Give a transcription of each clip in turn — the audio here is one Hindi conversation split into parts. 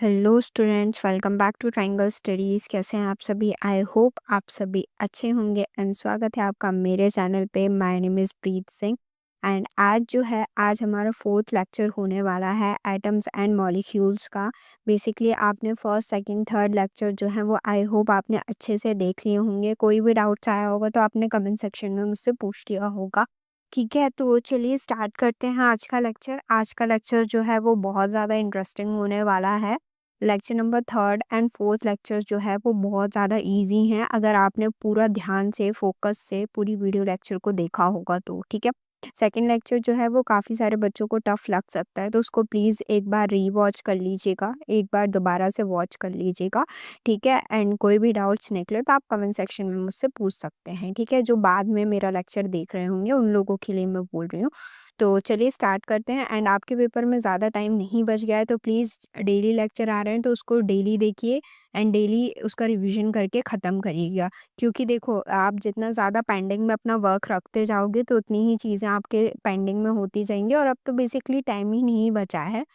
Hello students, welcome back to triangle studies. कैसे हैं आप सभी? आई होप आप सभी अच्छे होंगे एंड स्वागत है आपका मेरे चैनल पे। My name is Preet Singh and आज हमारा फोर्थ लेक्चर होने वाला है एटम्स एंड मॉलिक्यूल्स का। बेसिकली आपने फर्स्ट सेकंड थर्ड लेक्चर जो है वो आई होप आपने अच्छे से देख लिए होंगे। कोई भी डाउट्स आया होगा तो आपने कमेंट सेक्शन में मुझसे पूछ लिया होगा। ठीक है, तो चलिए स्टार्ट करते हैं आज का लेक्चर। आज का लेक्चर जो है वो बहुत ज़्यादा इंटरेस्टिंग होने वाला है। Lecture number third and fourth lecture जो है वो बहुत ज़्यादा इजी हैं अगर आपने पूरा ध्यान से फोकस से पूरी वीडियो लेक्चर को देखा होगा तो। ठीक है, सेकंड लेक्चर जो है वो काफ़ी सारे बच्चों को टफ लग सकता है, तो उसको प्लीज़ एक बार रीवॉच कर लीजिएगा, एक बार दोबारा से वॉच कर लीजिएगा। ठीक है, एंड कोई भी डाउट्स निकले तो आप कमेंट सेक्शन में मुझसे पूछ सकते हैं। ठीक है, जो बाद में मेरा लेक्चर देख रहे होंगे उन लोगों के लिए मैं बोल रही हूँ। तो चलिए स्टार्ट करते हैं। एंड आपके पेपर में ज़्यादा टाइम नहीं बच गया है तो प्लीज़ डेली लेक्चर आ रहे हैं तो उसको डेली देखिए एंड डेली उसका रिवीजन करके ख़त्म करिएगा। क्योंकि देखो, आप जितना ज़्यादा पेंडिंग में अपना वर्क रखते जाओगे तो उतनी ही चीज़ें आपके पेंडिंग में होती जाएंगी और अब तो बेसिकली टाइम ही नहीं बचा है।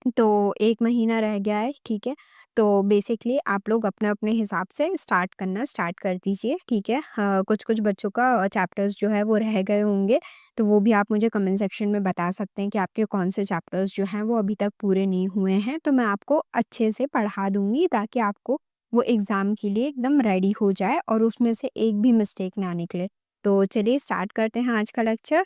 तो 1 महीना रह गया है, ठीक है? तो बेसिकली आप लोग अपने-अपने हिसाब से स्टार्ट करना स्टार्ट कर दीजिए, ठीक है? कुछ-कुछ बच्चों का चैप्टर्स जो है वो रह गए होंगे, तो वो भी आप मुझे कमेंट सेक्शन में बता सकते हैं कि आपके कौन से चैप्टर्स जो हैं वो अभी तक पूरे नहीं हुए हैं, तो मैं आपको अच्छे से पढ़ा दूँगी ताकि आपको वो एग्ज़ाम के लिए एकदम रेडी हो जाए और उसमें से एक भी मिस्टेक ना निकले। तो चलिए स्टार्ट करते हैं आज का लेक्चर।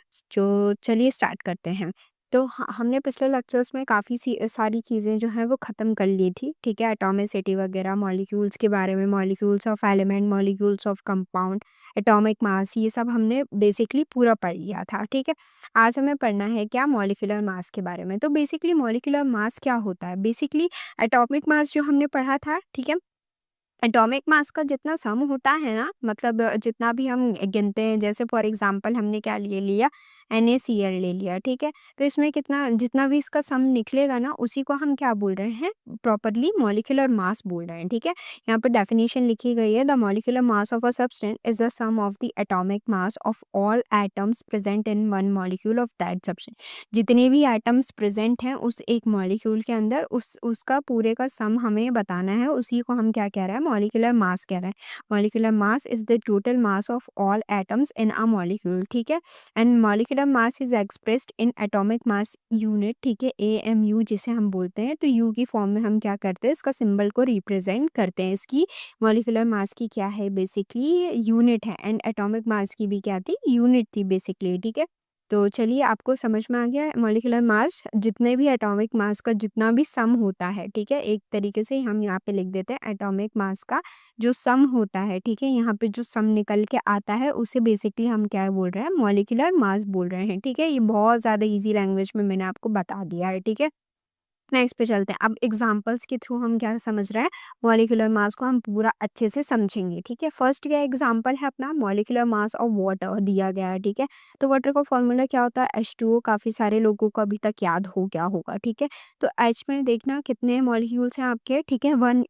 चलिए स्टार्ट करते हैं। तो हमने पिछले लेक्चर्स में काफ़ी सारी चीज़ें जो हैं वो ख़त्म कर ली थी, ठीक है? एटॉमिसिटी वगैरह, मॉलिक्यूल्स के बारे में, molecules of element, molecules of compound, atomic mass, ये सब हमने बेसिकली पूरा पढ़ लिया था, ठीक है? आज हमें पढ़ना है क्या? मॉलिक्यूलर मास के बारे में। तो बेसिकली मॉलिक्यूलर मास क्या होता है? बेसिकली एटॉमिक मास जो हमने पढ़ा था, ठीक है? एटॉमिक मास का जितना सम होता है ना, मतलब जितना भी हम गिनते हैं, जैसे फॉर एग्जांपल हमने क्या ले लिया, NaCl ले लिया, ठीक है? तो इसमें कितना जितना भी इसका सम निकलेगा ना, उसी को हम क्या बोल रहे हैं? प्रॉपरली मॉलिक्यूलर मास बोल रहे हैं, ठीक है? यहाँ पर डेफिनेशन लिखी गई है, the molecular mass of a substance is the sum of the atomic mass of all atoms present in one molecule of that substance. जितने भी एटम्स प्रेजेंट हैं उस एक मॉलिक्यूल के अंदर, उसका पूरे का सम हमें बताना है, उसी को हम क्या कह रहे हैं? मॉलिक्यूलर मास कह रहे हैं। Molecular mass is the total mass of all atoms in a molecule, ठीक है? And molecular mass is expressed in atomic mass unit, ठीक है? AMU जिसे हम बोलते हैं, तो यू की फॉर्म में हम क्या करते हैं? इसका सिंबल को रिप्रेजेंट करते हैं। इसकी मॉलिक्यूलर मास की क्या है? बेसिकली यूनिट है, एंड एटॉमिक मास की भी क्या थी? यूनिट थी बेसिकली, ठीक है? तो चलिए आपको समझ में आ गया मॉलिक्यूलर मास, जितने भी एटॉमिक मास का जितना भी सम होता है, ठीक है? एक तरीके से हम यहाँ पे लिख देते हैं एटॉमिक मास का जो सम होता है, ठीक है? यहाँ पे जो सम निकल के आता है उसे बेसिकली हम क्या बोल रहे हैं? मॉलिक्यूलर मास बोल रहे हैं, ठीक है? ये बहुत ज़्यादा ईज़ी लैंग्वेज में मैंने आपको बता दिया है, ठीक है? नेक्स्ट पे चलते हैं। अब एग्जांपल्स के थ्रू हम क्या समझ रहे हैं? मॉलिक्यूलर मास को हम पूरा अच्छे से समझेंगे, ठीक है? फर्स्ट क्या एग्जांपल है अपना? मॉलिक्यूलर मास ऑफ वाटर दिया गया है, ठीक है? तो वाटर का फॉर्मूला क्या होता है? H2O। काफ़ी सारे लोगों को अभी तक याद हो गया होगा, ठीक है? तो H में देखना कितने मॉलिक्यूल्स हैं आपके, ठीक है? 1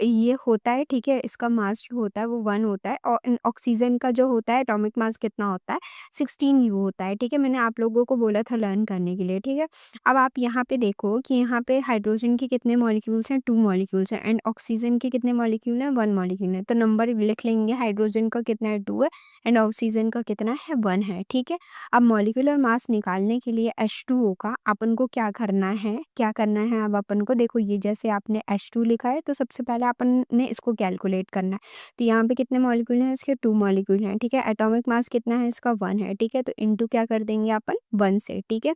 ये होता है, ठीक है? इसका मास जो होता है वो 1 होता है और ऑक्सीजन का जो होता है एटॉमिक मास कितना होता है? 16 U होता है, ठीक है? मैंने आप लोगों को बोला था लर्न करने के लिए, ठीक है? अब आप यहाँ पे देखो कि यहाँ पे हाइड्रोजन के कितने मॉलिक्यूल्स हैं? 2 मॉलिक्यूल्स हैं, एंड ऑक्सीजन के कितने मॉलिक्यूल हैं? 1 मॉलिक्यूल है। तो नंबर लिख लेंगे, हाइड्रोजन का कितना है? 2 है, एंड ऑक्सीजन का कितना है? 1 है, ठीक है? अब मॉलिक्यूलर मास निकालने के लिए H2O का अपन को क्या करना है? क्या करना है अब अपन को? देखो, ये जैसे आपने H2 लिखा है तो सबसे पहले अपन ने इसको कैलकुलेट करना है। तो यहाँ पे कितने मॉलिक्यूल हैं? इसके 2 मॉलिक्यूल हैं, ठीक है? एटॉमिक मास कितना है इसका? 1 है, ठीक है? तो इंटू क्या कर देंगे अपन? 1 से, ठीक है?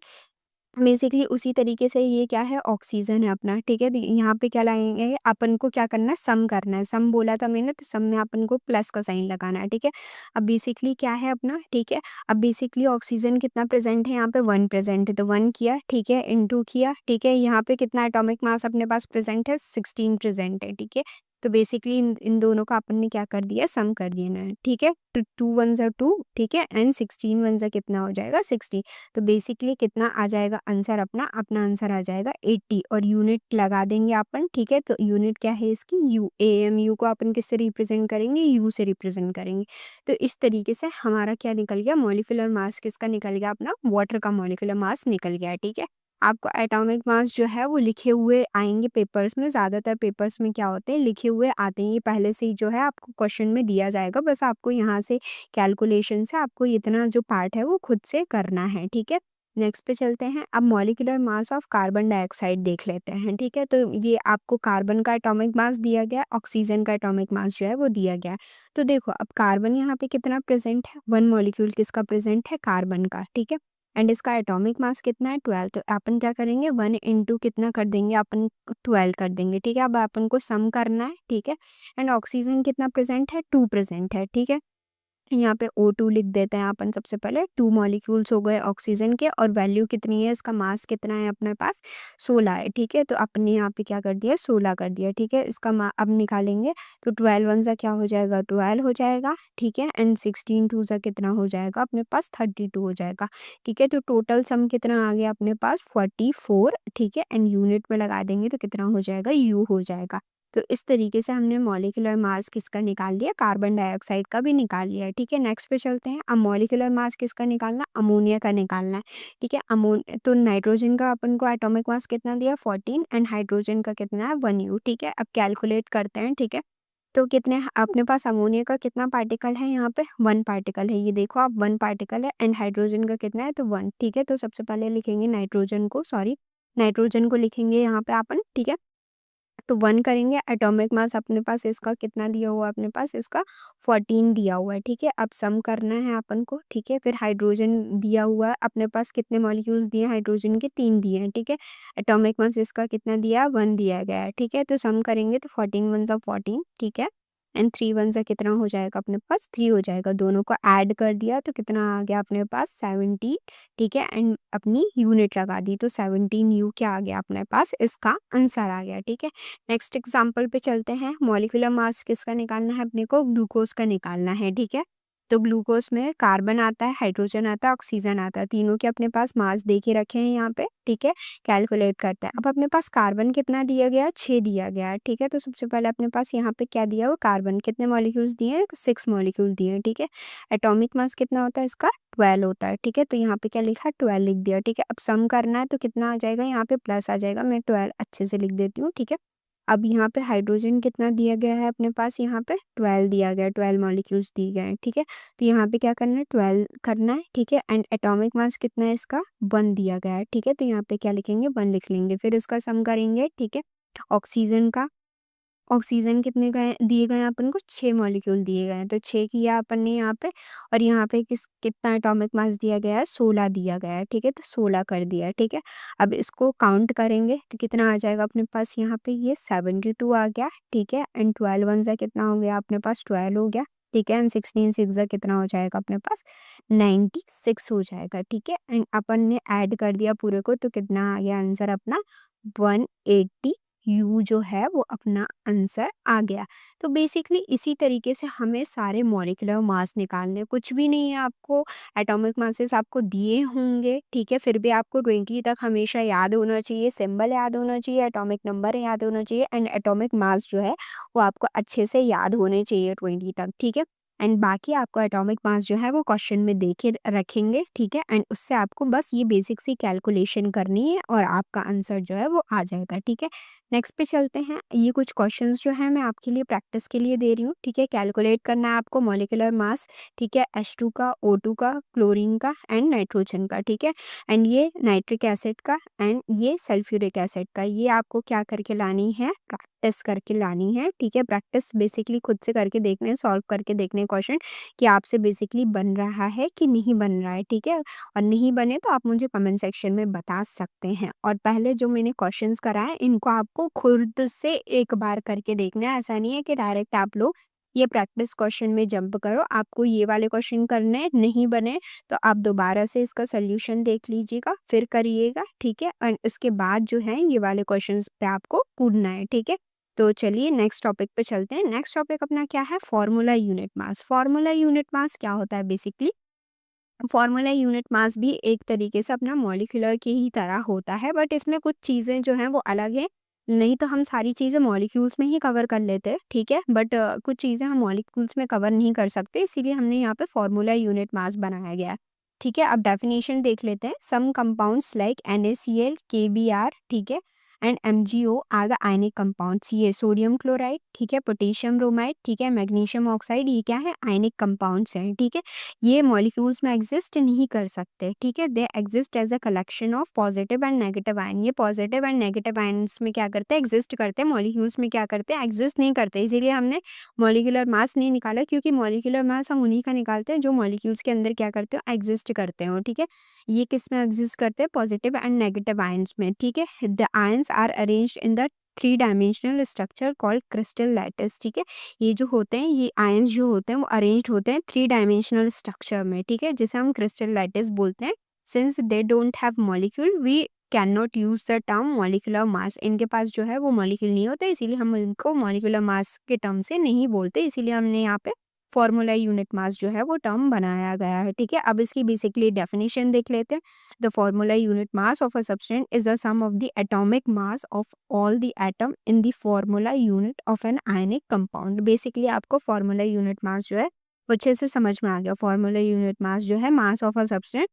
बेसिकली उसी तरीके से ये क्या है? ऑक्सीजन है अपना, ठीक है? तो यहाँ पे क्या लाएँगे? अपन को क्या करना है? सम करना है। सम बोला था मैंने, तो सम में अपन को प्लस का साइन लगाना है, ठीक है? अब बेसिकली क्या है अपना, ठीक है? अब बेसिकली ऑक्सीजन कितना प्रेज़ेंट है यहाँ पे? 1 प्रेज़ेंट है, तो 1 किया, ठीक है? इंटू किया, ठीक है? यहाँ पे कितना एटॉमिक मास अपने पास प्रेज़ेंट है? 16 प्रेज़ेंट है, ठीक है? तो बेसिकली इन इन दोनों का अपन ने क्या कर दिया? सम कर दिया ना, ठीक है? तो 2 1 ज़ा 2, ठीक है? एंड 16 1 ज़ा कितना हो जाएगा? 60। तो बेसिकली कितना आ जाएगा आंसर अपना? अपना आंसर आ जाएगा 80 और यूनिट लगा देंगे अपन, ठीक है? तो यूनिट क्या है इसकी? यू। AMU को अपन किससे रिप्रेजेंट करेंगे? यू से रिप्रेजेंट करेंगे। तो इस तरीके से हमारा क्या निकल गया? मॉलिक्यूलर मास किसका निकल गया? अपना वाटर का मॉलिक्यूलर मास निकल गया, ठीक है? आपको एटॉमिक मास जो है वो लिखे हुए आएँगे पेपर्स में, ज़्यादातर पेपर्स में क्या होते हैं लिखे हुए आते हैं, ये पहले से ही जो है आपको क्वेश्चन में दिया जाएगा, बस आपको यहाँ से कैलकुलेशन से आपको इतना जो पार्ट है वो खुद से करना है, ठीक है। नेक्स्ट पे चलते हैं, अब molecular mass of carbon dioxide देख लेते हैं, ठीक है। तो ये आपको कार्बन का एटॉमिक मास दिया गया है, ऑक्सीजन का एटॉमिक मास जो है वो दिया गया है। तो देखो अब कार्बन यहाँ पे कितना प्रेजेंट है, 1 मॉलिक्यूल किसका प्रेजेंट है, कार्बन का, ठीक है। एंड इसका एटॉमिक मास कितना है, 12। तो अपन क्या करेंगे, 1 इंटू कितना कर देंगे अपन, 12 कर देंगे, ठीक है। अब अपन को सम करना है, ठीक है। एंड ऑक्सीजन कितना प्रेजेंट है, 2 प्रेजेंट है, ठीक है। यहाँ पे O2 लिख देते हैं अपन, सबसे पहले 2 मॉलिक्यूल्स हो गए ऑक्सीजन के, और वैल्यू कितनी है, इसका मास कितना है अपने पास, 16 है, ठीक है। तो अपने यहाँ पे क्या कर दिया, 16 कर दिया, ठीक है। इसका अब निकालेंगे तो 12 वन सा क्या हो जाएगा, 12 हो जाएगा, ठीक है। एंड 16 टू सा कितना हो जाएगा अपने पास, 32 हो जाएगा, ठीक है। तो टोटल सम कितना आ गया अपने पास, 44, ठीक है। एंड यूनिट में लगा देंगे तो कितना हो जाएगा, U हो जाएगा। तो इस तरीके से हमने मॉलिक्यूलर मास किसका निकाल लिया, कार्बन डाइऑक्साइड का भी निकाल लिया है, ठीक है। नेक्स्ट पे चलते हैं, अब मॉलिक्यूलर मास किसका निकालना, अमोनिया का निकालना है, ठीक है। तो नाइट्रोजन का अपन को एटॉमिक मास कितना दिया, 14, एंड हाइड्रोजन का कितना है, 1U, ठीक है। अब कैलकुलेट करते हैं, ठीक है। तो कितने अपने पास अमोनिया का कितना पार्टिकल है, यहाँ पे 1 पार्टिकल है, ये देखो आप 1 पार्टिकल है। एंड हाइड्रोजन का कितना है, तो 1, ठीक है। तो सबसे पहले लिखेंगे नाइट्रोजन को लिखेंगे यहाँ पे अपन, ठीक है। तो 1 करेंगे, एटॉमिक मास अपने पास इसका कितना दिया हुआ है, अपने पास इसका 14 दिया हुआ है, ठीक है। अब सम करना है अपन को, ठीक है। फिर हाइड्रोजन दिया हुआ है अपने पास, कितने मॉलिक्यूल्स दिए हैं हाइड्रोजन के, 3 दिए हैं, ठीक है। एटॉमिक मास इसका कितना दिया है, 1 दिया गया है, ठीक है। तो सम करेंगे तो 14 वन सा 14, ठीक है। एंड 3 वन सा कितना हो जाएगा अपने पास, 3 हो जाएगा, दोनों को ऐड कर दिया तो कितना आ गया अपने पास, 17, ठीक है। एंड अपनी यूनिट लगा दी तो 17U क्या आ गया अपने पास, इसका आंसर आ गया, ठीक है। नेक्स्ट एग्जाम्पल पे चलते हैं, मॉलिक्यूलर मास किसका निकालना है अपने को, ग्लूकोज का निकालना है, ठीक है। तो ग्लूकोज में कार्बन आता है, हाइड्रोजन आता है, ऑक्सीजन आता है, तीनों के अपने पास मास दे के रखे हैं यहाँ पे, ठीक है। कैलकुलेट करते हैं, अब अपने पास कार्बन कितना दिया गया है, 6 दिया गया है, ठीक है। तो सबसे पहले अपने पास यहाँ पे क्या दिया हुआ, कार्बन कितने मॉलिक्यूल्स दिए हैं, 6 मॉलिक्यूल दिए हैं, ठीक है। एटॉमिक मास कितना होता है इसका, 12 होता है, ठीक है। तो यहाँ पे क्या लिखा, 12 लिख दिया, ठीक है। अब सम करना है तो कितना आ जाएगा, यहाँ पे प्लस आ जाएगा, मैं 12 अच्छे से लिख देती हूँ, ठीक है। अब यहाँ पे हाइड्रोजन कितना दिया गया है अपने पास, यहाँ पे 12 दिया गया है, 12 मॉलिक्यूल्स दिए गए हैं, ठीक है। तो यहाँ पे क्या करना है, 12 करना है, ठीक है। एंड एटॉमिक मास कितना है इसका, 1 दिया गया है, ठीक है। तो यहाँ पे क्या लिखेंगे, 1 लिख लेंगे, फिर इसका सम करेंगे, ठीक है। ऑक्सीजन का, ऑक्सीजन कितने गए दिए गए हैं अपन को, 6 मॉलिक्यूल दिए गए हैं, तो 6 किया अपन ने यहाँ पे। और यहाँ पे कितना एटॉमिक मास दिया गया है, 16 दिया गया है, ठीक है। तो 16 कर दिया है, ठीक है। अब इसको काउंट करेंगे तो कितना आ जाएगा अपने पास, यहाँ पे ये 72 आ गया, ठीक है। एंड 12 वन सा कितना हो गया अपने पास, 12 हो गया, ठीक है। एंड 16 सिक्स सा कितना हो जाएगा अपने पास, 96 हो जाएगा, ठीक है। एंड अपन ने ऐड कर दिया पूरे को तो कितना आ गया आंसर अपना, 180 यू जो है वो अपना आंसर आ गया। तो बेसिकली इसी तरीके से हमें सारे मॉलिक्यूलर मास निकालने, कुछ भी नहीं है आपको, एटॉमिक मासेस आपको दिए होंगे, ठीक है। फिर भी आपको 20 तक हमेशा याद होना चाहिए, सिंबल याद होना चाहिए, एटॉमिक नंबर याद होना चाहिए, एंड एटॉमिक मास जो है वो आपको अच्छे से याद होने चाहिए 20 तक, ठीक है। एंड बाकी आपको एटॉमिक मास जो है वो क्वेश्चन में दे के रखेंगे, ठीक है। एंड उससे आपको बस ये बेसिक सी कैलकुलेशन करनी है और आपका आंसर जो है वो आ जाएगा, ठीक है। नेक्स्ट पे चलते हैं, ये कुछ क्वेश्चंस जो है मैं आपके लिए प्रैक्टिस के लिए दे रही हूँ, ठीक है। कैलकुलेट करना है आपको मॉलिक्यूलर मास, ठीक है, H2 का, O2 का, क्लोरीन का एंड नाइट्रोजन का, ठीक है। एंड ये नाइट्रिक एसिड का एंड ये सल्फ्यूरिक एसिड का, ये आपको क्या करके लानी है, प्रैक्टिस करके लानी है, ठीक है। प्रैक्टिस बेसिकली खुद से करके देखने, सॉल्व करके देखने क्वेश्चन कि आपसे बेसिकली बन रहा है कि नहीं बन रहा है, ठीक है। और नहीं बने तो आप मुझे कमेंट सेक्शन में बता सकते हैं। और पहले जो मैंने क्वेश्चंस कराए इनको आपको खुद से एक बार करके देखना है, ऐसा नहीं है कि डायरेक्ट आप लोग ये प्रैक्टिस क्वेश्चन में जंप करो, आपको ये वाले क्वेश्चन करने नहीं बने तो आप दोबारा से इसका सोल्यूशन देख लीजिएगा, फिर करिएगा, ठीक है। और इसके बाद जो है ये वाले क्वेश्चंस पे आपको कूदना है, ठीक है। तो चलिए नेक्स्ट टॉपिक पे चलते हैं। नेक्स्ट टॉपिक अपना क्या है, formula unit mass. Formula unit mass क्या होता है, बेसिकली फार्मूला यूनिट मास भी एक तरीके से अपना मॉलिक्यूलर की ही तरह होता है, बट इसमें कुछ चीज़ें जो हैं वो अलग हैं। नहीं तो हम सारी चीज़ें मॉलिक्यूल्स में ही कवर कर लेते हैं, ठीक है। बट कुछ चीज़ें हम मॉलिक्यूल्स में कवर नहीं कर सकते, इसीलिए हमने यहाँ पे फार्मूला यूनिट मास बनाया गया है। ठीक है, अब डेफिनेशन देख लेते हैं। Some compounds like NaCl, KBr, ठीक है, and MgO are the ionic compounds. ये सोडियम क्लोराइड, ठीक है, पोटेशियम ब्रोमाइड, ठीक है, मैग्नीशियम ऑक्साइड, ये क्या है, आयनिक कंपाउंड्स हैं। ठीक है, ये मॉलिक्यूल्स में एग्जिस्ट नहीं कर सकते। ठीक है, they exist as a collection of positive and negative ion. ये पॉजिटिव एंड नेगेटिव आयन्स में क्या करते हैं, एग्जिस्ट करते हैं। मॉलिक्यूल्स में क्या करते हैं, एग्जिस्ट नहीं करते। इसीलिए हमने मॉलिक्यूलर मास नहीं निकाला, क्योंकि मॉलिक्यूलर मास हम उन्हीं का निकालते हैं जो मॉलिक्यूल्स के अंदर क्या करते हो, एग्जिस्ट करते हो। ठीक है, ये किस में एग्जिस्ट करते हैं, पॉजिटिव एंड नेगेटिव आयन्स में। ठीक है, the ions are arranged in the three dimensional structure called crystal lattice. ठीक है, ये जो होते हैं, ये आयन्स जो होते हैं वो अरेंज्ड होते हैं थ्री डायमेंशनल स्ट्रक्चर में। ठीक है, जिसे हम क्रिस्टल लैटिस बोलते हैं। Since they don't have molecule, we can not use the term molecular mass. इनके पास जो है वो मॉलिक्यूल नहीं होता, इसीलिए हम इनको मॉलिक्यूलर मास के टर्म से नहीं बोलते। इसीलिए हमने यहाँ पे फॉर्मूला यूनिट मास जो है वो टर्म बनाया गया है। ठीक है, अब इसकी बेसिकली डेफिनेशन देख लेते हैं। The formula unit mass of a substance is the sum of the atomic mass of all the atom in the formula unit of an ionic compound. Basically आपको फॉर्मूला यूनिट मास जो है वो अच्छे से समझ में आ गया। फॉर्मूला यूनिट मास जो है, मास ऑफ अ सब्सटेंस,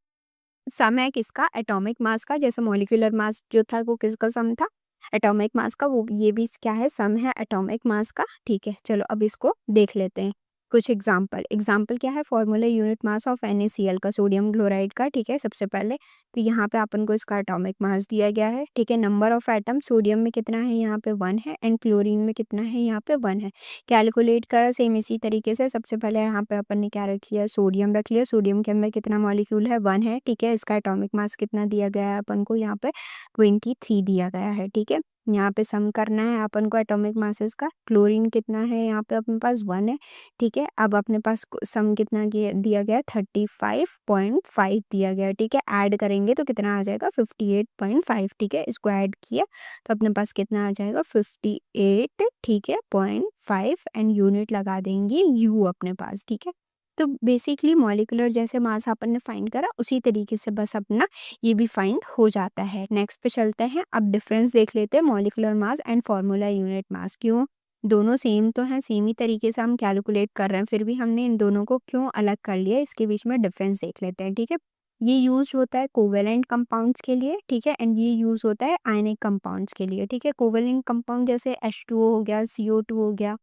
सम है किसका, एटॉमिक मास का। जैसे मॉलिक्यूलर मास जो था वो किसका सम था, एटॉमिक मास का। वो ये भी क्या है, सम है एटॉमिक मास का। ठीक है, चलो अब इसको देख लेते हैं कुछ एग्जाम्पल क्या है, formula unit mass of NaCl का, सोडियम क्लोराइड का। ठीक है, सबसे पहले तो यहाँ पे अपन को इसका एटॉमिक मास दिया गया है। ठीक है, नंबर ऑफ एटम, सोडियम में कितना है, यहाँ पे 1 है, एंड क्लोरीन में कितना है, यहाँ पे 1 है। कैलकुलेट करा सेम इसी तरीके से। सबसे पहले यहाँ पे अपन ने क्या रख लिया, सोडियम रख लिया। सोडियम के अंदर कितना मॉलिक्यूल है, 1 है। ठीक है, इसका एटॉमिक मास कितना दिया गया है अपन को, यहाँ पे 23 दिया गया है। ठीक है, यहाँ पे सम करना है अपन को एटॉमिक मासेस का। क्लोरीन कितना है, यहाँ पे अपने पास 1 है। ठीक है, अब अपने पास सम कितना दिया गया है, 35.5 दिया गया है। ठीक है, ऐड करेंगे तो कितना आ जाएगा, 58.5। ठीक है, इसको ऐड किया तो अपने पास कितना आ जाएगा, 58। ठीक है, 0.5 एंड यूनिट लगा देंगे यू अपने पास। ठीक है, तो बेसिकली मॉलिक्यूलर जैसे मास अपन ने फाइंड करा उसी तरीके से बस अपना ये भी फाइंड हो जाता है। नेक्स्ट पे चलते हैं। अब डिफरेंस देख लेते हैं, molecular mass and formula unit मास। क्यों, दोनों सेम तो हैं, सेम ही तरीके से हम कैलकुलेट कर रहे हैं, फिर भी हमने इन दोनों को क्यों अलग कर लिया, इसके बीच में डिफरेंस देख लेते हैं। ठीक है, ये यूज होता है कोवेलेंट कंपाउंड्स के लिए। ठीक है, एंड ये यूज होता है आयनिक कंपाउंड्स के लिए। ठीक है, कोवेलेंट कंपाउंड जैसे H2O हो गया, CO2 हो गया,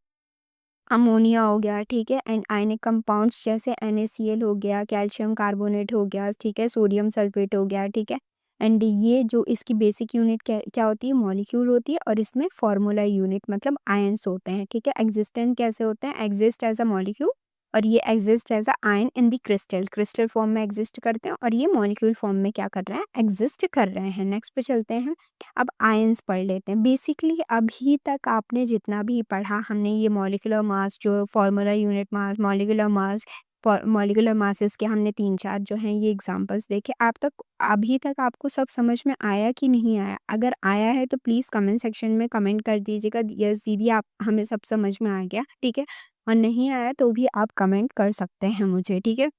अमोनिया हो गया। ठीक है, एंड आयनिक कंपाउंड्स जैसे NaCl हो गया, कैल्शियम कार्बोनेट हो गया, ठीक है, सोडियम सल्फेट हो गया। ठीक है, एंड ये जो इसकी बेसिक यूनिट क्या क्या होती है, मॉलिक्यूल होती है, और इसमें फॉर्मूला यूनिट मतलब आयंस होते हैं। ठीक है, एग्जिस्टेंट कैसे होते हैं, एग्जिस्ट एज अ मॉलिक्यूल, और ये exist as a ion in the crystal, crystal form में एग्जिस्ट करते हैं, और ये मॉलिक्यूल फॉर्म में क्या कर रहे हैं, एग्जिस्ट कर रहे हैं। नेक्स्ट पे चलते हैं। अब आयंस पढ़ लेते हैं। बेसिकली अभी तक आपने जितना भी पढ़ा, हमने ये मॉलिक्यूलर मास जो फॉर्मूला यूनिट मास, मॉलिक्यूलर मास, मॉलिक्यूलर मासेस के हमने 3-4 जो हैं ये एग्जांपल्स देखे। आप तक अभी तक आपको सब समझ में आया कि नहीं आया? अगर आया है तो प्लीज़ कमेंट सेक्शन में कमेंट कर दीजिएगा, यस दीदी आप हमें सब समझ में आ गया। ठीक है, और नहीं आया तो भी आप कमेंट कर सकते हैं मुझे। ठीक है,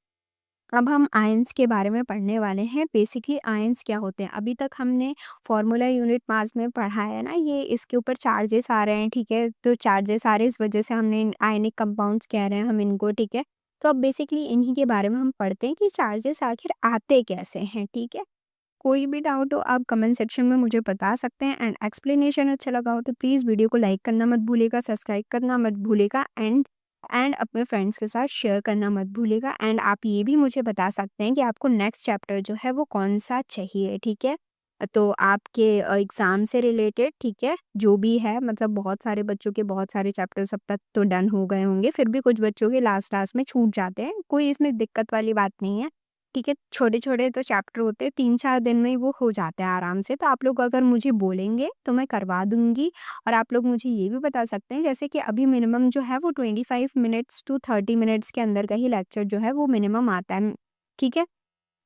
अब हम आयंस के बारे में पढ़ने वाले हैं। बेसिकली आयंस क्या होते हैं, अभी तक हमने फॉर्मूला यूनिट मास में पढ़ा है ना, ये इसके ऊपर चार्जेस आ रहे हैं। ठीक है, तो चार्जेस आ रहे हैं इस वजह से हमने आयनिक कंपाउंड्स कह रहे हैं हम इनको। ठीक है, तो अब बेसिकली इन्हीं के बारे में हम पढ़ते हैं कि चार्जेस आखिर आते कैसे हैं। ठीक है, कोई भी डाउट हो आप कमेंट सेक्शन में मुझे बता सकते हैं, एंड एक्सप्लेनेशन अच्छा लगा हो तो प्लीज़ वीडियो को लाइक करना मत भूलिएगा, सब्सक्राइब करना मत भूलिएगा, एंड अपने फ्रेंड्स के साथ शेयर करना मत भूलिएगा। एंड आप ये भी मुझे बता सकते हैं कि आपको नेक्स्ट चैप्टर जो है वो कौन सा चाहिए। ठीक है, तो आपके एग्ज़ाम से रिलेटेड, ठीक है, जो भी है, मतलब बहुत सारे बच्चों के बहुत सारे चैप्टर्स अब तक तो डन हो गए होंगे, फिर भी कुछ बच्चों के लास्ट में छूट जाते हैं, कोई इसमें दिक्कत वाली बात नहीं है। ठीक है, छोटे-छोटे तो चैप्टर होते हैं, 3-4 दिन में ही वो हो जाते हैं आराम से। तो आप लोग अगर मुझे बोलेंगे तो मैं करवा दूँगी, और आप लोग मुझे ये भी बता सकते हैं जैसे कि अभी मिनिमम जो है वो 25 मिनट्स टू 30 मिनट्स के अंदर का ही लेक्चर जो है वो मिनिमम आता है। ठीक है,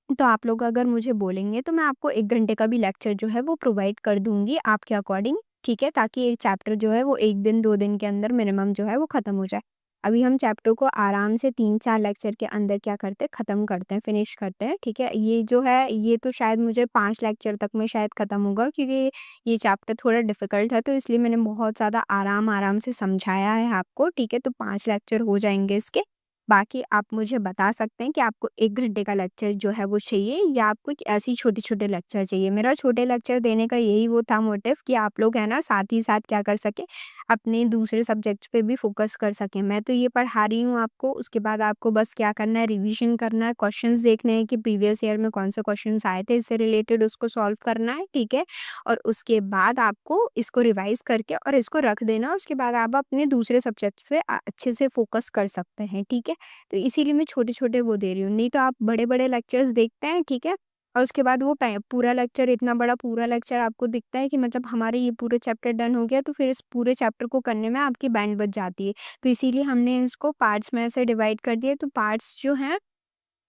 तो आप लोग अगर मुझे बोलेंगे तो मैं आपको 1 घंटे का भी लेक्चर जो है वो प्रोवाइड कर दूँगी आपके अकॉर्डिंग। ठीक है, ताकि एक चैप्टर जो है वो 1 दिन 2 दिन के अंदर मिनिमम जो है वो ख़त्म हो जाए। अभी हम चैप्टर को आराम से 3-4 लेक्चर के अंदर क्या करते हैं, ख़त्म करते हैं, फिनिश करते हैं। ठीक है, ये जो है ये तो शायद मुझे 5 लेक्चर तक में शायद ख़त्म होगा, क्योंकि ये चैप्टर थोड़ा डिफ़िकल्ट है, तो इसलिए मैंने बहुत ज़्यादा आराम-आराम से समझाया है आपको। ठीक है, तो 5 लेक्चर हो जाएँगे इसके। बाकी आप मुझे बता सकते हैं कि आपको 1 घंटे का लेक्चर जो है वो चाहिए या आपको ऐसे ही छोटे-छोटे लेक्चर चाहिए। मेरा छोटे लेक्चर देने का यही वो था मोटिव कि आप लोग है ना साथ ही साथ क्या कर सकें, अपने दूसरे सब्जेक्ट्स पे भी फ़ोकस कर सकें। मैं तो ये पढ़ा रही हूँ आपको, उसके बाद आपको बस क्या करना है, रिवीज़न करना है, क्वेश्चंस देखने हैं कि प्रीवियस ईयर में कौन से क्वेश्चंस आए थे इससे रिलेटेड, उसको सॉल्व करना है, ठीक है? और उसके बाद आपको इसको रिवाइज़ करके और इसको रख देना, उसके बाद आप अपने दूसरे सब्जेक्ट्स पे अच्छे से फ़ोकस कर सकते हैं, ठीक है? तो इसीलिए मैं छोटे-छोटे वो दे रही हूँ, नहीं तो आप बड़े-बड़े लेक्चर्स देखते हैं, ठीक है? और उसके बाद वो पूरा लेक्चर, इतना बड़ा पूरा लेक्चर आपको दिखता है कि मतलब हमारे ये पूरे चैप्टर डन हो गया, तो फिर इस पूरे चैप्टर को करने में आपकी बैंड बज जाती है। तो इसीलिए हमने इसको पार्ट्स में ऐसे डिवाइड कर दिया, तो पार्ट्स जो हैं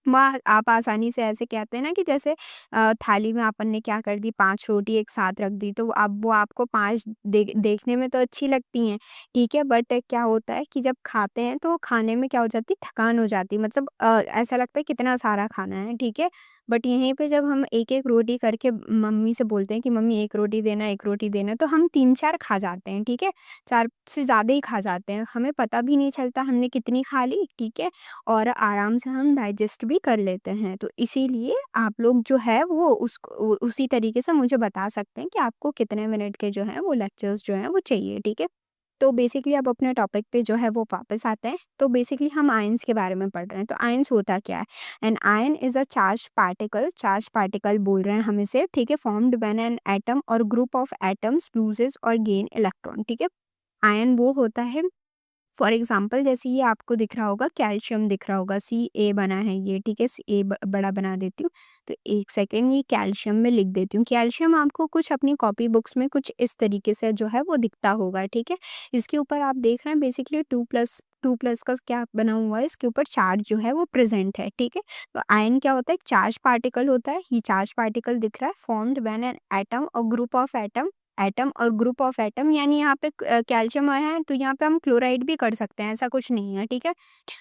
वह आप आसानी से ऐसे कहते हैं ना कि जैसे थाली में अपन ने क्या कर दी, 5 रोटी एक साथ रख दी, तो अब वो आपको 5 देखने में तो अच्छी लगती हैं, ठीक है? बट क्या होता है कि जब खाते हैं तो खाने में क्या हो जाती है, थकान हो जाती है, मतलब ऐसा लगता है कितना सारा खाना है, ठीक है? बट यहीं पे जब हम एक-एक रोटी करके मम्मी से बोलते हैं कि मम्मी 1 रोटी देना, 1 रोटी देना, तो हम 3-4 खा जाते हैं, ठीक है? 4 से ज़्यादा ही खा जाते हैं, हमें पता भी नहीं चलता हमने कितनी खा ली, ठीक है? और आराम से हम डाइजेस्ट भी कर लेते हैं। तो इसीलिए आप लोग जो है वो उसी तरीके से मुझे बता सकते हैं कि आपको कितने मिनट के जो हैं वो लेक्चर्स जो हैं वो चाहिए, ठीक है? तो बेसिकली अब अपने टॉपिक पे जो है वो वापस आते हैं। तो बेसिकली हम आयन्स के बारे में पढ़ रहे हैं। तो आयन्स होता क्या है? An ion is a charge particle बोल रहे हैं हम इसे, ठीक है? फॉर्म्ड व्हेन एन एटम और ग्रुप ऑफ एटम्स लूज़ेस और गेन इलेक्ट्रॉन, ठीक है? आयन वो होता है, फॉर एग्जाम्पल जैसे ये आपको दिख रहा होगा, कैल्शियम दिख रहा होगा, सी ए बना है ये, ठीक है? ए बड़ा बना देती हूँ, तो एक सेकेंड ये कैल्शियम में लिख देती हूँ। कैल्शियम आपको कुछ अपनी कॉपी बुक्स में कुछ इस तरीके से जो है वो दिखता होगा, ठीक है? इसके ऊपर आप देख रहे हैं बेसिकली टू प्लस का क्या बना हुआ है, इसके ऊपर चार्ज जो है वो प्रेजेंट है, ठीक है? तो आयन क्या होता है, एक चार्ज पार्टिकल होता है, ये चार्ज पार्टिकल दिख रहा है, फॉर्म्ड व्हेन एन एटम और ग्रुप ऑफ एटम और ग्रुप ऑफ एटम, यानी यहाँ पे कैल्शियम है तो यहाँ पे हम क्लोराइड भी कर सकते हैं, ऐसा कुछ नहीं है, ठीक है?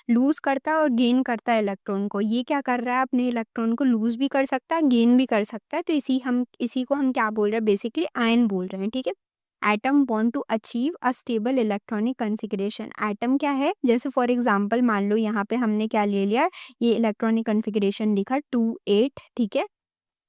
लूज़ करता है और गेन करता है इलेक्ट्रॉन को। ये क्या कर रहा है, अपने इलेक्ट्रॉन को लूज़ भी कर सकता है, गेन भी कर सकता है, तो इसी को हम क्या बोल रहे हैं, बेसिकली आयन बोल रहे हैं, ठीक है? Atom want to achieve a stable electronic configuration. Atom क्या है, जैसे फॉर एग्जांपल मान लो यहाँ पे हमने क्या ले लिया, ये इलेक्ट्रॉनिक कॉन्फ़िगरेशन लिखा 2 8, ठीक है?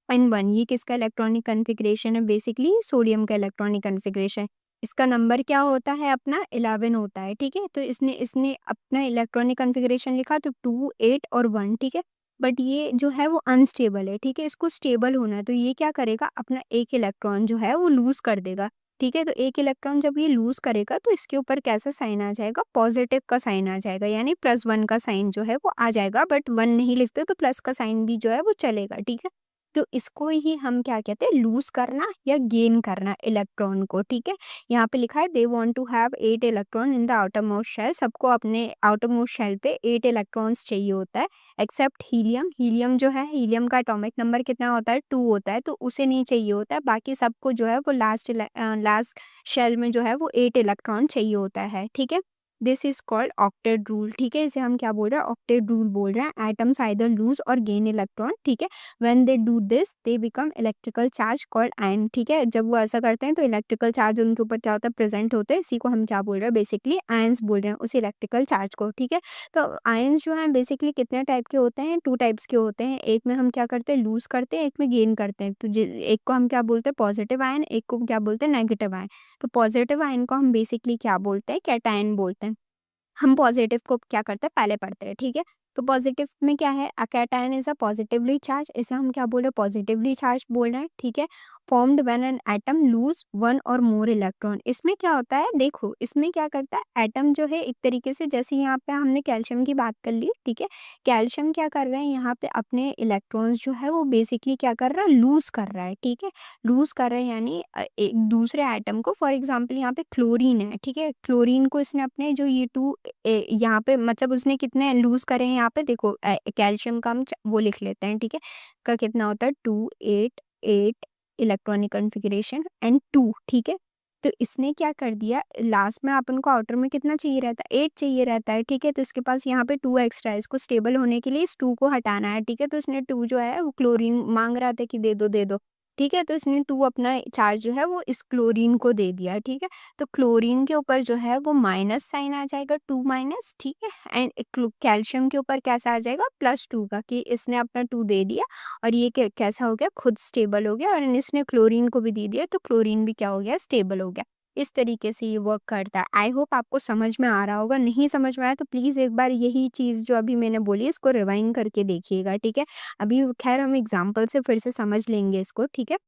N1 ये किसका इलेक्ट्रॉनिक कॉन्फ़िगरेशन है, बेसिकली सोडियम का इलेक्ट्रॉनिक कॉन्फ़िगरेशन। इसका नंबर क्या होता है, अपना 11 होता है, ठीक है? तो इसने इसने अपना इलेक्ट्रॉनिक कॉन्फ़िगरेशन लिखा तो 2 8 और 1, ठीक है? बट ये जो है वो अनस्टेबल है, ठीक है? इसको स्टेबल होना है, तो ये क्या करेगा, अपना एक इलेक्ट्रॉन जो है वो लूज़ कर देगा, ठीक है? तो एक इलेक्ट्रॉन जब ये लूज़ करेगा तो इसके ऊपर कैसा साइन आ जाएगा, पॉजिटिव का साइन आ जाएगा, यानी +1 का साइन जो है वो आ जाएगा, बट 1 नहीं लिखते तो प्लस का साइन भी जो है वो चलेगा, ठीक है? तो इसको ही हम क्या कहते हैं, लूज़ करना या गेन करना इलेक्ट्रॉन को, ठीक है? यहाँ पे लिखा है they want to have 8 electron in the outermost shell, सबको अपने आउटरमोस्ट शेल पे 8 इलेक्ट्रॉन्स चाहिए होता है, एक्सेप्ट हीलियम। हीलियम जो है, हीलियम का एटॉमिक नंबर कितना होता है, 2 होता है, तो उसे नहीं चाहिए होता है, बाकी सबको जो है वो लास्ट शेल में जो है वो 8 इलेक्ट्रॉन चाहिए होता है, ठीक है? This is called octet rule, ठीक है? इसे हम क्या बोल रहे हैं, ऑक्टेट रूल बोल रहे हैं। एटम्स आइदर लूज़ और गेन इलेक्ट्रॉन, ठीक है? When they do this they become electrical charge called ion, ठीक है? जब वो ऐसा करते हैं तो इलेक्ट्रिकल चार्ज उनके ऊपर क्या होता है, प्रेजेंट होते हैं, इसी को हम क्या बोल रहे हैं, बेसिकली आयंस बोल रहे हैं उस इलेक्ट्रिकल चार्ज को, ठीक है? तो आयंस जो हैं बेसिकली कितने टाइप के होते हैं, 2 टाइप्स के होते हैं, एक में हम क्या करते हैं, लूज करते हैं, एक में गेन करते हैं। तो एक को हम क्या बोलते हैं, पॉजिटिव आयन, एक को क्या बोलते हैं, नेगेटिव आयन। तो पॉजिटिव आयन को हम बेसिकली क्या बोलते हैं, कैटायन बोलते हैं। हम पॉजिटिव को क्या करते हैं, पहले पढ़ते हैं, ठीक है? तो पॉजिटिव में क्या है, a cation is a positively charge, इसे हम क्या बोल रहे हैं, पॉजिटिवली चार्ज बोल रहे हैं, ठीक है? Formed when an atom lose one और मोर इलेक्ट्रॉन। इसमें क्या होता है, देखो इसमें क्या करता है, एटम जो है एक तरीके से, जैसे यहाँ पे हमने कैल्शियम की बात कर ली, ठीक है? कैल्शियम क्या कर रहा है, यहाँ पे अपने इलेक्ट्रॉन्स जो है वो बेसिकली क्या कर रहा है, लूज कर रहा है, ठीक है? लूज कर रहे हैं यानी एक दूसरे एटम को, फॉर एग्जांपल यहाँ पे क्लोरीन है, ठीक है? क्लोरीन को इसने अपने जो ये यहाँ पे मतलब उसने कितने लूज करे हैं, यहाँ पे देखो कैल्शियम का हम वो लिख लेते हैं, ठीक है? का कितना होता है, 2 8 8 इलेक्ट्रॉनिक कॉन्फ़िगरेशन एंड 2, ठीक है? तो इसने क्या कर दिया, लास्ट में अपन को आउटर में कितना चाहिए रहता है, 8 चाहिए रहता है, ठीक है? तो इसके पास यहाँ पे 2 एक्स्ट्रा है, इसको स्टेबल होने के लिए इस 2 को हटाना है, ठीक है? तो इसने 2 जो है वो क्लोरीन मांग रहा था कि दे दो, दे दो। ठीक है, तो इसने 2 अपना चार्ज जो है वो इस क्लोरीन को दे दिया, ठीक है। तो क्लोरीन के ऊपर जो है वो माइनस साइन आ जाएगा, 2 माइनस, ठीक है। एंड कैल्शियम के ऊपर कैसा आ जाएगा, +2 का, कि इसने अपना 2 दे दिया और ये कैसा हो गया, खुद स्टेबल हो गया, और इसने क्लोरीन को भी दे दिया तो क्लोरीन भी क्या हो गया, स्टेबल हो गया। इस तरीके से ये वर्क करता है। आई होप आपको समझ में आ रहा होगा। नहीं समझ में आया तो प्लीज़ एक बार यही चीज़ जो अभी मैंने बोली इसको रिवाइंड करके देखिएगा, ठीक है। अभी खैर हम एग्जाम्पल से फिर से समझ लेंगे इसको, ठीक है।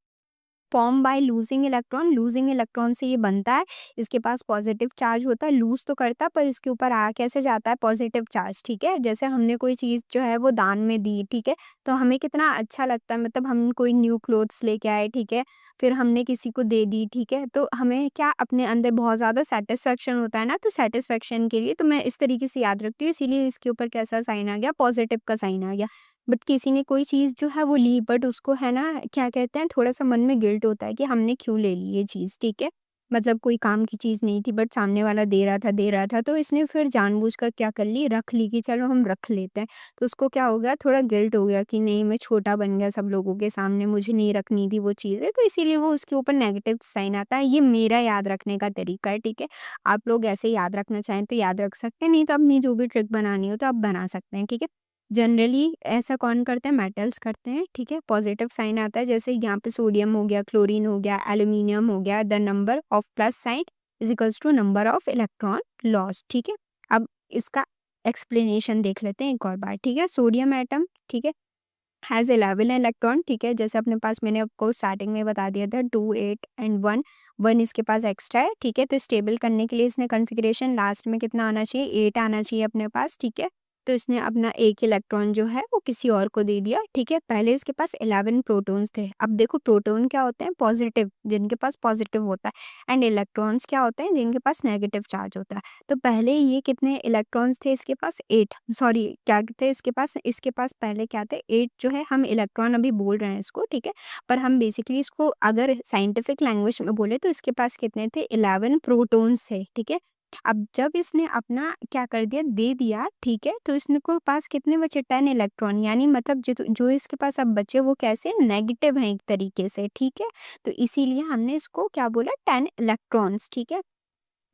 फॉर्म बाय लूजिंग इलेक्ट्रॉन से ये बनता है। इसके पास पॉजिटिव चार्ज होता है, लूज तो करता है पर इसके ऊपर आ कैसे जाता है, पॉजिटिव चार्ज, ठीक है। जैसे हमने कोई चीज़ जो है वो दान में दी, ठीक है, तो हमें कितना अच्छा लगता है, मतलब हम कोई न्यू क्लोथ्स लेके आए, ठीक है, फिर हमने किसी को दे दी, ठीक है, तो हमें क्या अपने अंदर बहुत ज़्यादा सेटिस्फेक्शन होता है ना, तो सेटिस्फेक्शन के लिए तो मैं इस तरीके से याद रखती हूँ, इसीलिए इसके ऊपर कैसा साइन आ गया, पॉजिटिव का साइन आ गया। बट किसी ने कोई चीज़ जो है वो ली, बट उसको है ना, क्या कहते हैं, थोड़ा-सा मन में गिल्ट होता है कि हमने क्यों ले ली ये चीज़, ठीक है। मतलब कोई काम की चीज़ नहीं थी बट सामने वाला दे रहा था तो इसने फिर जानबूझकर क्या कर ली, रख ली कि चलो हम रख लेते हैं। तो उसको क्या हो गया, थोड़ा गिल्ट हो गया कि नहीं मैं छोटा बन गया सब लोगों के सामने, मुझे नहीं रखनी थी वो चीज़ें, तो इसीलिए वो उसके ऊपर नेगेटिव साइन आता है। ये मेरा याद रखने का तरीका है, ठीक है। आप लोग ऐसे याद रखना चाहें तो याद रख सकते हैं, नहीं तो अपनी जो भी ट्रिक बनानी हो तो आप बना सकते हैं, ठीक है। जनरली ऐसा कौन करते हैं, मेटल्स करते हैं, ठीक है। पॉजिटिव साइन आता है, जैसे यहाँ पे सोडियम हो गया, क्लोरीन हो गया, एल्यूमिनियम हो गया, the number of plus sign is equals to number of electron loss, ठीक है। अब इसका एक्सप्लेनेशन देख लेते हैं एक और बार, ठीक है। सोडियम एटम, ठीक है, हैज़ 11 इलेक्ट्रॉन, ठीक है, जैसे अपने पास मैंने आपको स्टार्टिंग में बता दिया था, 2 8 एंड 1 1 इसके पास एक्स्ट्रा है, ठीक है। तो स्टेबल करने के लिए इसने कॉन्फ़िगरेशन लास्ट में कितना आना चाहिए, 8 आना चाहिए अपने पास, ठीक है। तो इसने अपना एक इलेक्ट्रॉन जो है वो किसी और को दे दिया, ठीक है। पहले इसके पास 11 प्रोटॉन्स थे। अब देखो प्रोटॉन क्या होते हैं, पॉजिटिव, जिनके पास पॉजिटिव होता है, एंड इलेक्ट्रॉन्स क्या होते हैं, जिनके पास नेगेटिव चार्ज होता है। तो पहले ये कितने इलेक्ट्रॉन्स थे इसके पास, 8, सॉरी क्या थे इसके पास पहले क्या थे, 8 जो है, हम इलेक्ट्रॉन अभी बोल रहे हैं इसको, ठीक है। पर हम बेसिकली इसको अगर साइंटिफिक लैंग्वेज में बोले तो इसके पास कितने थे, 11 प्रोटॉन्स थे, ठीक है। अब जब इसने अपना क्या कर दिया, दे दिया, ठीक है, तो इसने को पास कितने बचे, 10 इलेक्ट्रॉन, यानी मतलब जो इसके पास अब बचे वो कैसे, नेगेटिव हैं एक तरीके से, ठीक है। तो इसीलिए हमने इसको क्या बोला, 10 इलेक्ट्रॉन्स, ठीक है।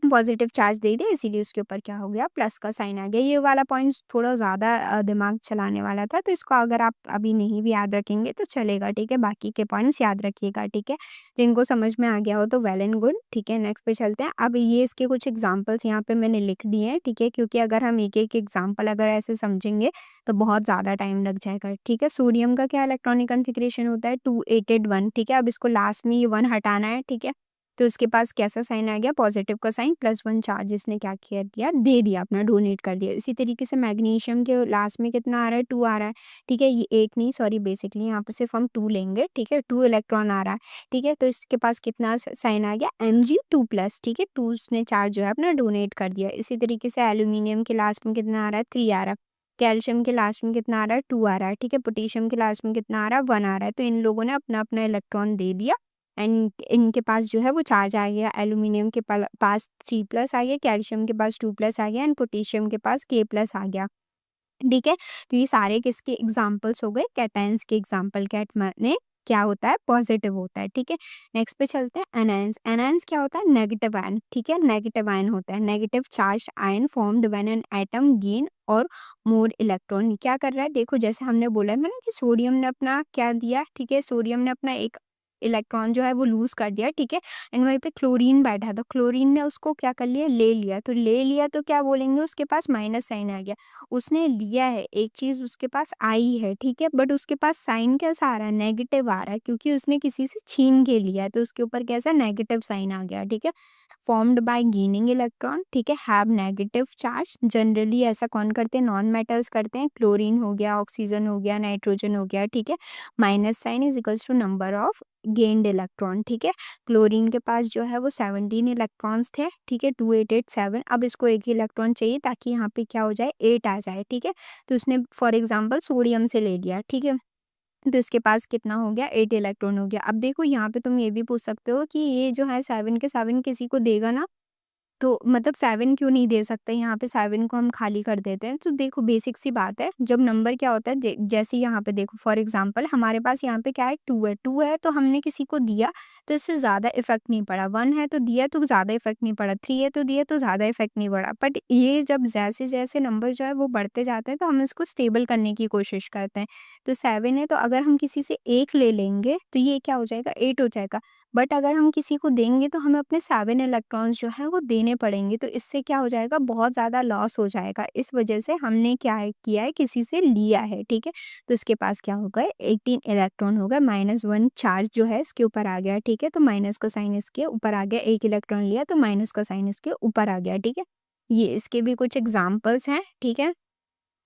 पॉजिटिव चार्ज दे दिया इसीलिए उसके ऊपर क्या हो गया, प्लस का साइन आ गया। ये वाला पॉइंट थोड़ा ज़्यादा दिमाग चलाने वाला था, तो इसको अगर आप अभी नहीं भी याद रखेंगे तो चलेगा, ठीक है। बाकी के पॉइंट्स याद रखिएगा, ठीक है। जिनको समझ में आ गया हो तो वेल एंड गुड, ठीक है। नेक्स्ट पे चलते हैं। अब ये इसके कुछ एग्जांपल्स यहाँ पे मैंने लिख दिए हैं, ठीक है, क्योंकि अगर हम एक-एक एग्जांपल अगर ऐसे समझेंगे तो बहुत ज़्यादा टाइम लग जाएगा, ठीक है। सोडियम का क्या इलेक्ट्रॉनिक कॉन्फ़िगरेशन होता है, 2 8 1, ठीक है। अब इसको लास्ट में ये 1 हटाना है, ठीक है। तो उसके पास कैसा साइन आ गया, पॉजिटिव का साइन, +1 चार्ज इसने क्या किया दिया, दे दिया, अपना डोनेट कर दिया। इसी तरीके से मैग्नीशियम के लास्ट में कितना आ रहा है, 2 आ रहा है, ठीक है। ये 8 नहीं, सॉरी, बेसिकली यहाँ पे सिर्फ हम 2 लेंगे, ठीक है। 2 इलेक्ट्रॉन आ रहा है, ठीक है। तो इसके पास कितना साइन आ गया, Mg2+, ठीक है। 2 उसने चार्ज जो है अपना डोनेट कर दिया। इसी तरीके से एल्यूमिनियम के लास्ट में कितना आ रहा है, 3 आ रहा है। कैल्शियम के लास्ट में कितना आ रहा है, 2 आ रहा है, ठीक है। पोटेशियम के लास्ट में कितना आ रहा है, 1 आ रहा है। तो इन लोगों ने अपना अपना इलेक्ट्रॉन दे दिया एंड इनके पास जो है वो चार्ज आ गया। एल्यूमिनियम के पास C+ आ गया, कैल्शियम के पास 2+ आ गया एंड पोटेशियम के पास K+ आ गया, ठीक है। तो ये सारे किसके एग्जाम्पल्स हो गए, कैटायंस के एग्जाम्पल। कैट माने क्या होता है, पॉजिटिव होता है, ठीक है। नेक्स्ट पे चलते हैं, एनायंस। एनायंस क्या होता है, नेगेटिव आयन, ठीक है। नेगेटिव आयन होता है, negative charge ion formed when an atom gain और मोर इलेक्ट्रॉन। क्या कर रहा है, देखो जैसे हमने बोला है ना कि सोडियम ने अपना क्या दिया, ठीक है। सोडियम ने अपना एक इलेक्ट्रॉन जो है वो लूज कर दिया, ठीक है। एंड वहीं पे क्लोरीन बैठा था, क्लोरीन ने उसको क्या कर लिया, ले लिया। तो ले लिया तो क्या बोलेंगे, उसके पास माइनस साइन आ गया। उसने लिया है एक चीज, उसके पास आई है, ठीक है, बट उसके पास साइन कैसा आ रहा है, नेगेटिव आ रहा है, क्योंकि उसने किसी से छीन के लिया है, तो उसके ऊपर कैसा नेगेटिव साइन आ गया, ठीक है। फॉर्म्ड बाय गेनिंग इलेक्ट्रॉन, ठीक है, हैव नेगेटिव चार्ज। जनरली ऐसा कौन करते हैं, नॉन मेटल्स करते हैं। क्लोरीन हो गया, ऑक्सीजन हो गया, नाइट्रोजन हो गया, ठीक है। Minus sign is equals to number of gained electron, ठीक है। क्लोरीन के पास जो है वो 17 इलेक्ट्रॉन्स थे, ठीक है, 2 8 8 7। अब इसको एक ही इलेक्ट्रॉन चाहिए ताकि यहाँ पे क्या हो जाए, 8 आ जाए, ठीक है। तो उसने फॉर एग्जांपल सोडियम से ले लिया, ठीक है। तो इसके पास कितना हो गया, 8 इलेक्ट्रॉन हो गया। अब देखो यहाँ पे तुम ये भी पूछ सकते हो कि ये जो है 7 के 7 किसी को देगा ना, तो मतलब 7 क्यों नहीं दे सकते, यहाँ पे 7 को हम खाली कर देते हैं। तो देखो बेसिक सी बात है, जब नंबर क्या होता है जैसे यहाँ पे देखो फॉर एग्ज़ाम्पल हमारे पास यहाँ पे क्या है 2 है, 2 है तो हमने किसी को दिया तो इससे ज़्यादा इफ़ेक्ट नहीं पड़ा, 1 है तो दिया तो ज़्यादा इफ़ेक्ट नहीं पड़ा, 3 है तो दिया तो ज़्यादा इफ़ेक्ट नहीं पड़ा। बट ये जब जैसे-जैसे नंबर जो है वो बढ़ते जाते हैं तो हम इसको स्टेबल करने की कोशिश करते हैं। तो 7 है तो अगर हम किसी से 1 ले लेंगे तो ये क्या हो जाएगा 8 हो जाएगा। बट अगर हम किसी को देंगे तो हमें अपने 7 इलेक्ट्रॉन्स जो है वो देने पड़ेंगे, तो इससे क्या हो जाएगा बहुत ज़्यादा लॉस हो जाएगा। इस वजह से हमने क्या है किया है किसी से लिया है, ठीक है? तो इसके पास क्या हो गए 18 इलेक्ट्रॉन हो गए, -1 चार्ज जो है इसके ऊपर आ गया, ठीक है? तो माइनस का साइन इसके ऊपर आ गया, 1 इलेक्ट्रॉन लिया तो माइनस का साइन इसके ऊपर आ गया, ठीक है? ये इसके भी कुछ एग्ज़ाम्पल्स हैं, ठीक है?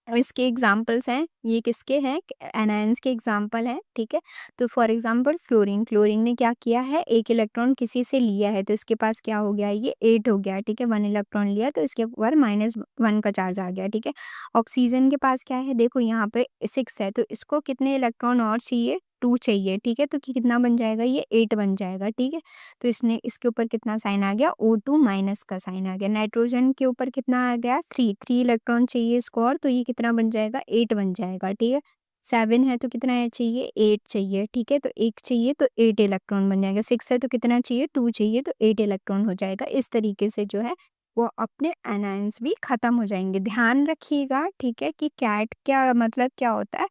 इसके एग्ज़ाम्पल्स हैं, ये किसके हैं? एनायंस के एग्ज़ाम्पल हैं, ठीक है? तो फॉर एग्ज़ाम्पल फ्लोरीन, फ्लोरीन ने क्या किया है, 1 इलेक्ट्रॉन किसी से लिया है, तो इसके पास क्या हो गया, ये 8 हो गया, ठीक है? 1 इलेक्ट्रॉन लिया तो इसके ऊपर -1 का चार्ज आ गया, ठीक है? ऑक्सीजन के पास क्या है, देखो यहाँ पे 6 है, तो इसको कितने इलेक्ट्रॉन और चाहिए? 2 चाहिए, ठीक है? तो कितना बन जाएगा, ये 8 बन जाएगा, ठीक है? तो इसने इसके ऊपर कितना साइन आ गया O2 माइनस का साइन आ गया। नाइट्रोजन के ऊपर कितना आ गया 3 3 इलेक्ट्रॉन चाहिए इसको और तो ये कितना बन जाएगा 8 बन जाएगा, ठीक है। 7 है तो कितना है चाहिए 8 चाहिए, ठीक है। तो 1 चाहिए तो 8 इलेक्ट्रॉन बन जाएगा। 6 है तो कितना चाहिए 2 चाहिए तो 8 इलेक्ट्रॉन हो जाएगा। इस तरीके से जो है वो अपने एनायंस भी खत्म हो जाएंगे। ध्यान रखिएगा, ठीक है, कि कैट क्या मतलब क्या होता है।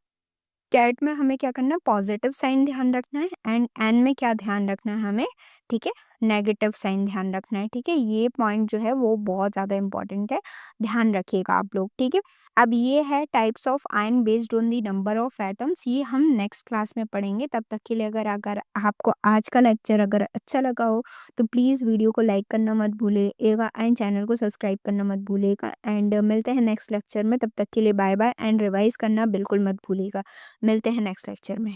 कैट में हमें क्या करना है पॉजिटिव साइन ध्यान रखना है एंड एन में क्या ध्यान रखना है हमें, ठीक है, नेगेटिव साइन ध्यान रखना है, ठीक है। ये पॉइंट जो है वो बहुत ज़्यादा इंपॉर्टेंट है, ध्यान रखिएगा आप लोग, ठीक है। अब ये है types of ion based on the number of atoms, ये हम नेक्स्ट क्लास में पढ़ेंगे। तब तक के लिए अगर अगर आपको आज का लेक्चर अगर अच्छा लगा हो तो प्लीज़ वीडियो को लाइक करना मत भूलिएगा एंड चैनल को सब्सक्राइब करना मत भूलिएगा एंड मिलते हैं नेक्स्ट लेक्चर में। तब तक के लिए बाय बाय एंड रिवाइज करना बिल्कुल मत भूलिएगा। मिलते हैं नेक्स्ट लेक्चर में।